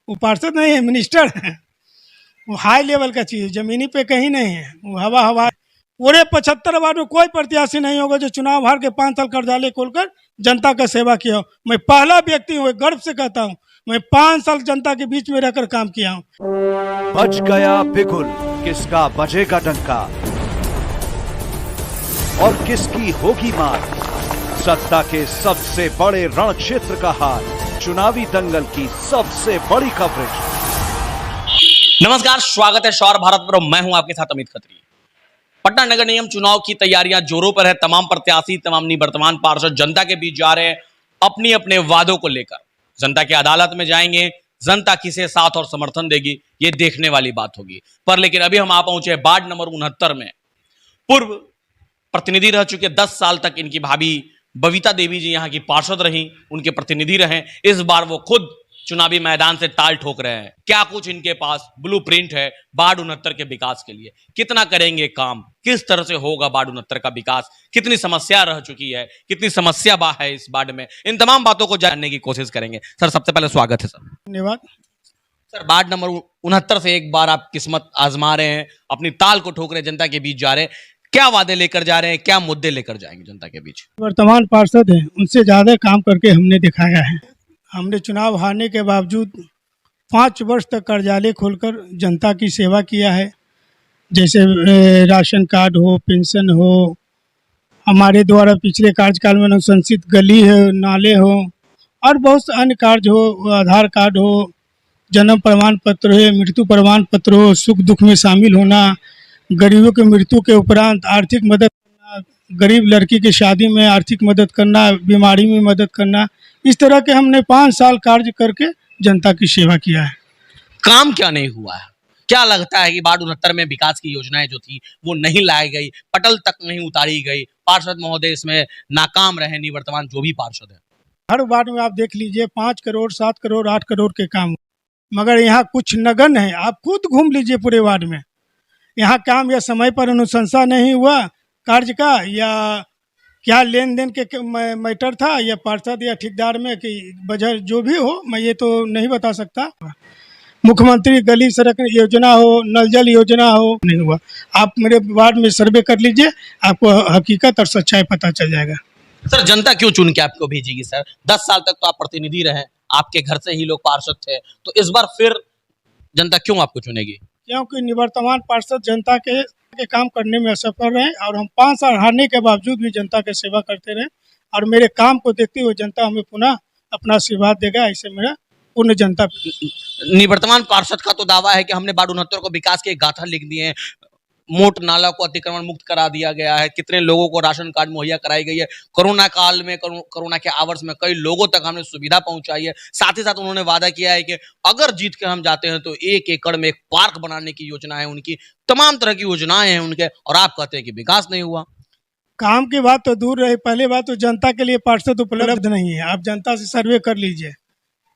वो पार्षद नहीं है, मिनिस्टर है। वो हाई लेवल का चीज़, जमीनी पे कहीं नहीं है। वो हवा हवा पूरे 75 वार्ड में कोई प्रत्याशी नहीं होगा जो चुनाव हार के 5 साल कर्जालय खोलकर जनता का सेवा किया हो। मैं पहला व्यक्ति हूँ, गर्व से कहता हूँ, मैं 5 साल जनता के बीच में रहकर काम किया हूँ। बज गया बिगुल, किसका बजेगा डंका और किसकी होगी मार। सत्ता के सबसे बड़े रण क्षेत्र का हाल, चुनावी दंगल की सबसे बड़ी कवरेज। नमस्कार, स्वागत है शौर भारत पर। मैं हूं आपके साथ अमित खत्री। पटना नगर निगम चुनाव की तैयारियां जोरों पर है। तमाम प्रत्याशी, तमाम निवर्तमान पार्षद जनता के बीच जा रहे हैं अपने अपने वादों को लेकर। जनता की अदालत में जाएंगे, जनता किसे साथ और समर्थन देगी ये देखने वाली बात होगी। पर लेकिन अभी हम आ पहुंचे वार्ड नंबर 69 में। पूर्व प्रतिनिधि रह चुके, 10 साल तक इनकी भाभी बबीता देवी जी यहाँ की पार्षद रही, उनके प्रतिनिधि रहे। इस बार वो खुद चुनावी मैदान से टाल ठोक रहे हैं। क्या कुछ इनके पास ब्लूप्रिंट है वार्ड 69 के विकास के लिए, कितना करेंगे काम, किस तरह से होगा वार्ड 69 का विकास, कितनी समस्या रह चुकी है, कितनी समस्या बा है इस वार्ड में, इन तमाम बातों को जानने की कोशिश करेंगे। सर, सबसे पहले स्वागत है सर। धन्यवाद सर, वार्ड नंबर 69 से एक बार आप किस्मत आजमा रहे हैं, अपनी ताल को ठोक रहे, जनता के बीच जा रहे हैं। क्या वादे लेकर जा रहे हैं, क्या मुद्दे लेकर जाएंगे जनता के बीच? वर्तमान पार्षद हैं, उनसे ज़्यादा काम करके हमने दिखाया है। हमने चुनाव हारने के बावजूद 5 वर्ष तक कर्जालय खोलकर जनता की सेवा किया है। जैसे राशन कार्ड हो, पेंशन हो, हमारे द्वारा पिछले कार्यकाल में अनुशंसित गली है, नाले हो और बहुत से अन्य कार्य हो, आधार कार्ड हो, जन्म प्रमाण पत्र हो, मृत्यु प्रमाण पत्र हो, सुख दुख में शामिल होना, गरीबों की मृत्यु के उपरांत आर्थिक मदद करना, गरीब लड़की की शादी में आर्थिक मदद करना, बीमारी में मदद करना, इस तरह के हमने 5 साल कार्य करके जनता की सेवा किया है। काम क्या नहीं हुआ है? क्या लगता है कि वार्ड 69 में विकास की योजनाएं जो थी वो नहीं लाई गई, पटल तक नहीं उतारी गई, पार्षद महोदय इसमें नाकाम रहे, निवर्तमान जो भी पार्षद है? हर वार्ड में आप देख लीजिए 5 करोड़, 7 करोड़, 8 करोड़ के काम, मगर यहाँ कुछ नगन है। आप खुद घूम लीजिए पूरे वार्ड में, यहाँ काम या समय पर अनुशंसा नहीं हुआ कार्य का, या क्या लेन देन के मैटर था, या पार्षद या ठेकेदार में कि वजह जो भी हो, मैं ये तो नहीं बता सकता। मुख्यमंत्री गली सड़क योजना हो, नल जल योजना हो, नहीं हुआ। आप मेरे वार्ड में सर्वे कर लीजिए, आपको हकीकत और सच्चाई पता चल जाएगा। सर, जनता क्यों चुन के आपको भेजेगी? सर, 10 साल तक तो आप प्रतिनिधि रहे, आपके घर से ही लोग पार्षद थे, तो इस बार फिर जनता क्यों आपको चुनेगी? क्योंकि निवर्तमान पार्षद जनता के काम करने में असफल रहे और हम 5 साल हारने के बावजूद भी जनता की सेवा करते रहे और मेरे काम को देखते हुए जनता हमें पुनः अपना आशीर्वाद देगा, ऐसे मेरा पूर्ण जनता। निवर्तमान पार्षद का तो दावा है कि हमने वार्ड 69 को विकास के गाथा लिख दिए हैं, मोट नाला को अतिक्रमण मुक्त करा दिया गया है, कितने लोगों को राशन कार्ड मुहैया कराई गई है, कोरोना काल में, कोरोना के आवर्स में कई लोगों तक हमने सुविधा पहुंचाई है। साथ ही साथ उन्होंने वादा किया है कि अगर जीत के हम जाते हैं तो 1 एकड़ में एक पार्क बनाने की योजना है उनकी, तमाम तरह की योजनाएं हैं उनके, और आप कहते हैं कि विकास नहीं हुआ। काम की बात तो दूर रही, पहले बात तो जनता के लिए पार्षद उपलब्ध नहीं है। आप जनता से सर्वे कर लीजिए,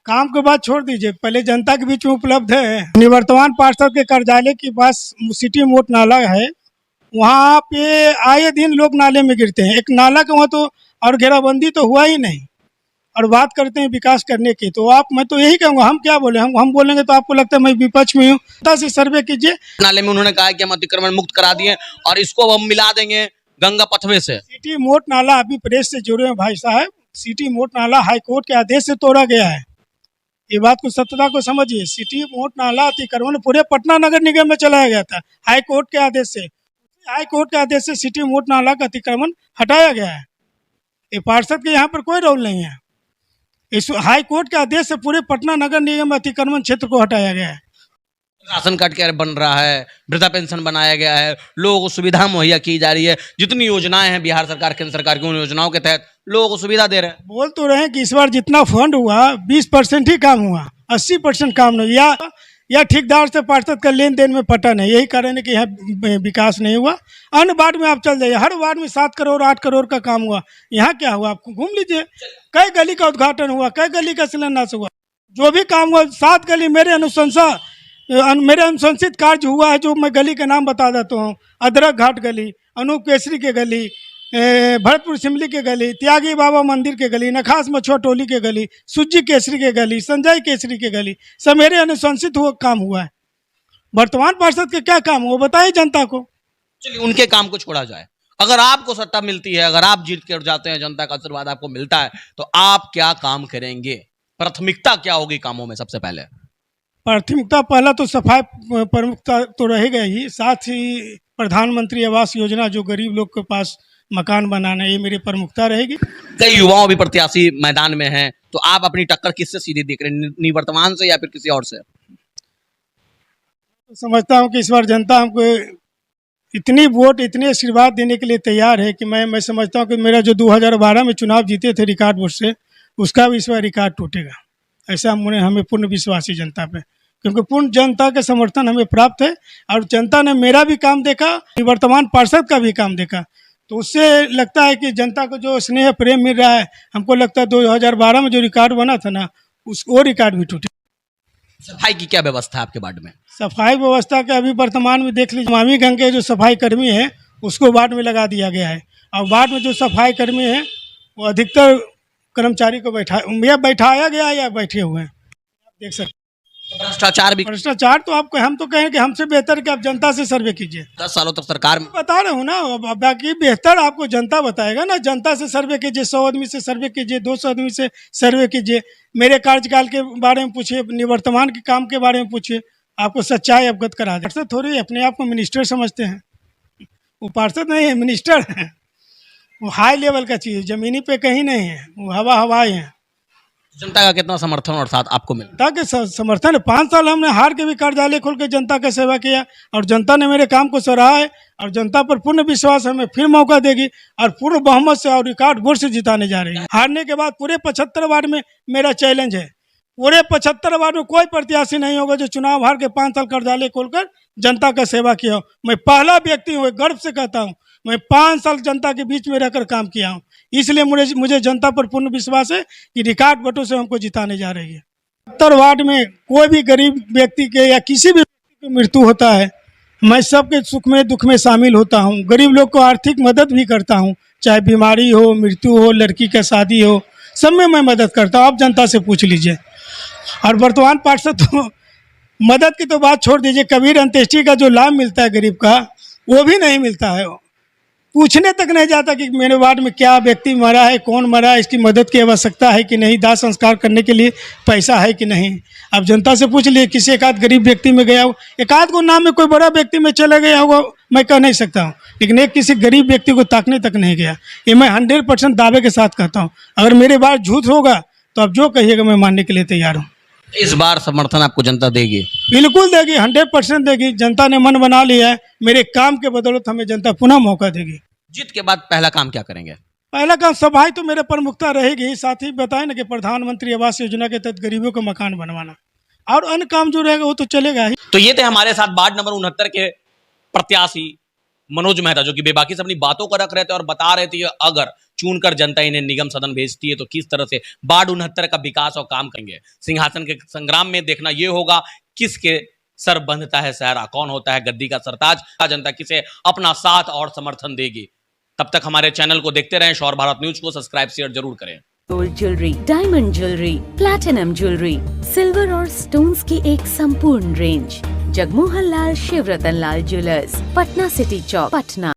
काम की बात छोड़ दीजिए, पहले जनता के बीच में उपलब्ध है। निवर्तमान पार्षद के कार्यालय के पास सिटी मोट नाला है, वहाँ पे आए दिन लोग नाले में गिरते हैं। एक नाला का वहाँ तो और घेराबंदी तो हुआ ही नहीं, और बात करते हैं विकास करने की। तो आप, मैं तो यही कहूँगा, हम क्या बोले, हम बोलेंगे तो आपको लगता है मैं विपक्ष में हूँ। जनता से सर्वे कीजिए। नाले में उन्होंने कहा कि हम अतिक्रमण मुक्त करा दिए और इसको हम मिला देंगे गंगा पथवे से। सिटी मोट नाला, अभी प्रेस से जुड़े हैं भाई साहब, सिटी मोट नाला हाईकोर्ट के आदेश से तोड़ा गया है। ये बात को, सत्यता को समझिए। सिटी मोट नाला अतिक्रमण पूरे पटना नगर निगम में चलाया गया था हाई कोर्ट के आदेश से। हाई कोर्ट के आदेश से सिटी मोट नाला का अतिक्रमण हटाया गया है। ये पार्षद के यहाँ पर कोई रोल नहीं है। इस हाई कोर्ट के आदेश से पूरे पटना नगर निगम में अतिक्रमण क्षेत्र को हटाया गया है। राशन कार्ड क्या बन रहा है, वृद्धा पेंशन बनाया गया है, लोगों को सुविधा मुहैया की जा रही है। जितनी योजनाएं हैं बिहार सरकार, केंद्र सरकार की, उन योजनाओं के तहत लोगों को सुविधा दे रहे हैं। बोल तो रहे हैं कि इस बार जितना फंड हुआ 20% ही काम हुआ, 80% काम नहीं, या ठेकेदार से पार्षद का लेन देन में पता नहीं। यही कारण है कि यहाँ विकास नहीं हुआ। अन्य वार्ड में आप चल जाइए, हर वार्ड में 7 करोड़ 8 करोड़ का काम हुआ। यहाँ क्या हुआ, आपको घूम लीजिए, कई गली का उद्घाटन हुआ, कई गली का शिलान्यास हुआ, जो भी काम हुआ 7 गली मेरे अनुशंसित कार्य हुआ है। जो मैं गली का नाम बता देता हूँ, अदरक घाट गली, अनूप केसरी के गली, भरतपुर सिमली के गली, त्यागी बाबा मंदिर के गली, नखास मछुआ टोली के गली, सुज्जी केसरी के गली, संजय केसरी के गली, सब मेरे अनुशंसित हुआ काम हुआ है। वर्तमान पार्षद के क्या काम हुआ बताइए जनता को। चलिए उनके काम को छोड़ा जाए, अगर आपको सत्ता मिलती है, अगर आप जीत कर जाते हैं, जनता का आशीर्वाद आपको मिलता है, तो आप क्या काम करेंगे? प्राथमिकता क्या होगी कामों में? सबसे पहले प्राथमिकता पहला तो सफाई प्रमुखता तो रहेगा ही, साथ ही प्रधानमंत्री आवास योजना जो गरीब लोग के पास मकान बनाना, ये मेरी प्रमुखता रहेगी। कई युवाओं भी प्रत्याशी मैदान में हैं, तो आप अपनी टक्कर किससे सीधी देख रहे हैं, निवर्तमान से या फिर किसी और से? समझता हूँ कि इस बार जनता हमको इतनी वोट, इतने आशीर्वाद देने के लिए तैयार है कि मैं समझता हूँ कि मेरा जो 2012 में चुनाव जीते थे रिकॉर्ड वोट से, उसका भी इस बार रिकॉर्ड टूटेगा। ऐसा हमें पूर्ण विश्वास है जनता पे, क्योंकि पूर्ण जनता का समर्थन हमें प्राप्त है और जनता ने मेरा भी काम देखा, वर्तमान पार्षद का भी काम देखा, तो उससे लगता है कि जनता को जो स्नेह प्रेम मिल रहा है, हमको लगता है 2012 में जो रिकॉर्ड बना था ना, वो रिकॉर्ड भी टूटे। सफाई की क्या व्यवस्था है आपके वार्ड में? सफाई व्यवस्था के अभी वर्तमान में देख लीजिए, मामी गंग के जो सफाई कर्मी है उसको वार्ड में लगा दिया गया है, और वार्ड में जो सफाई कर्मी है वो अधिकतर कर्मचारी को बैठाया गया या बैठे हुए हैं, आप देख सकते हैं। भ्रष्टाचार भी, भ्रष्टाचार तो आपको, हम तो कहें कि हमसे बेहतर कि आप जनता से सर्वे कीजिए। 10 सालों तक सरकार में बता रहे हूँ ना, बाकी बेहतर आपको जनता बताएगा ना। जनता से सर्वे कीजिए, 100 आदमी से सर्वे कीजिए, 200 आदमी से सर्वे कीजिए, मेरे कार्यकाल के बारे में पूछिए, निवर्तमान के काम के बारे में पूछिए, आपको सच्चाई अवगत करा दे। पार्षद थोड़ी अपने आप को मिनिस्टर समझते हैं, वो पार्षद नहीं है, मिनिस्टर है। वो हाई लेवल का चीज़, जमीनी पे कहीं नहीं है, वो हवाई है। जनता का कितना समर्थन और साथ आपको मिला? जनता के समर्थन, 5 साल हमने हार के भी कार्यालय खोल के जनता का सेवा किया, और जनता ने मेरे काम को सराहा है, और जनता पर पूर्ण विश्वास हमें फिर मौका देगी, और पूर्ण बहुमत से और रिकॉर्ड वोट से जिताने जा रही है। हारने के बाद पूरे 75 वार्ड में मेरा चैलेंज है, पूरे 75 वार्ड में कोई प्रत्याशी नहीं होगा जो चुनाव हार के 5 साल कार्यालय खोलकर जनता का सेवा किया हो। मैं पहला व्यक्ति हूँ, गर्व से कहता हूँ, मैं 5 साल जनता के बीच में रहकर काम किया हूँ, इसलिए मुझे जनता पर पूर्ण विश्वास है कि रिकॉर्ड वोटों से हमको जिताने जा रही है। 70 वार्ड में कोई भी गरीब व्यक्ति के या किसी भी व्यक्ति की मृत्यु होता है, मैं सबके सुख में दुख में शामिल होता हूँ, गरीब लोग को आर्थिक मदद भी करता हूँ, चाहे बीमारी हो, मृत्यु हो, लड़की का शादी हो, सब में मैं मदद करता हूँ। आप जनता से पूछ लीजिए। और वर्तमान पार्षद तो मदद की तो बात छोड़ दीजिए, कबीर अंत्येष्टि का जो लाभ मिलता है गरीब का, वो भी नहीं मिलता है। पूछने तक नहीं जाता कि मेरे वार्ड में क्या व्यक्ति मरा है, कौन मरा है, इसकी मदद की आवश्यकता है कि नहीं, दाह संस्कार करने के लिए पैसा है कि नहीं। आप जनता से पूछ लिए, किसी एक आध गरीब व्यक्ति में गया हो, एक आध को नाम में कोई बड़ा व्यक्ति में चला गया होगा, मैं कह नहीं सकता हूँ, लेकिन एक किसी गरीब व्यक्ति को ताकने तक नहीं गया। ये मैं 100% दावे के साथ कहता हूँ। अगर मेरे बात झूठ होगा तो आप जो कहिएगा मैं मानने के लिए तैयार हूँ। इस बार समर्थन आपको जनता देगी? बिल्कुल देगी, 100% देगी। जनता ने मन बना लिया है, मेरे काम के बदौलत हमें जनता पुनः मौका देगी। जीत के बाद पहला काम क्या करेंगे? पहला काम सफाई तो मेरे प्रमुखता रहेगी, साथ ही बताएं ना कि प्रधानमंत्री आवास योजना के तहत गरीबों को मकान बनवाना, और अन्य काम जो रहेगा वो तो चलेगा ही। तो ये थे हमारे साथ वार्ड नंबर 69 के प्रत्याशी मनोज मेहता, जो कि बेबाकी से अपनी बातों को रख रहे थे और बता रहे थे अगर चुनकर जनता इन्हें निगम सदन भेजती है तो किस तरह से वार्ड 69 का विकास और काम करेंगे। सिंहासन के संग्राम में देखना यह होगा किसके सर बंधता है सहरा, कौन होता है गद्दी का सरताज, जनता किसे अपना साथ और समर्थन देगी। तब तक हमारे चैनल को देखते रहें, शौर भारत न्यूज को सब्सक्राइब शेयर जरूर करें। Gold jewellery, diamond jewellery, platinum jewellery, silver और स्टोन्स की एक संपूर्ण रेंज। जगमोहन लाल शिवरतन लाल ज्वेलर्स, पटना सिटी चौक, पटना।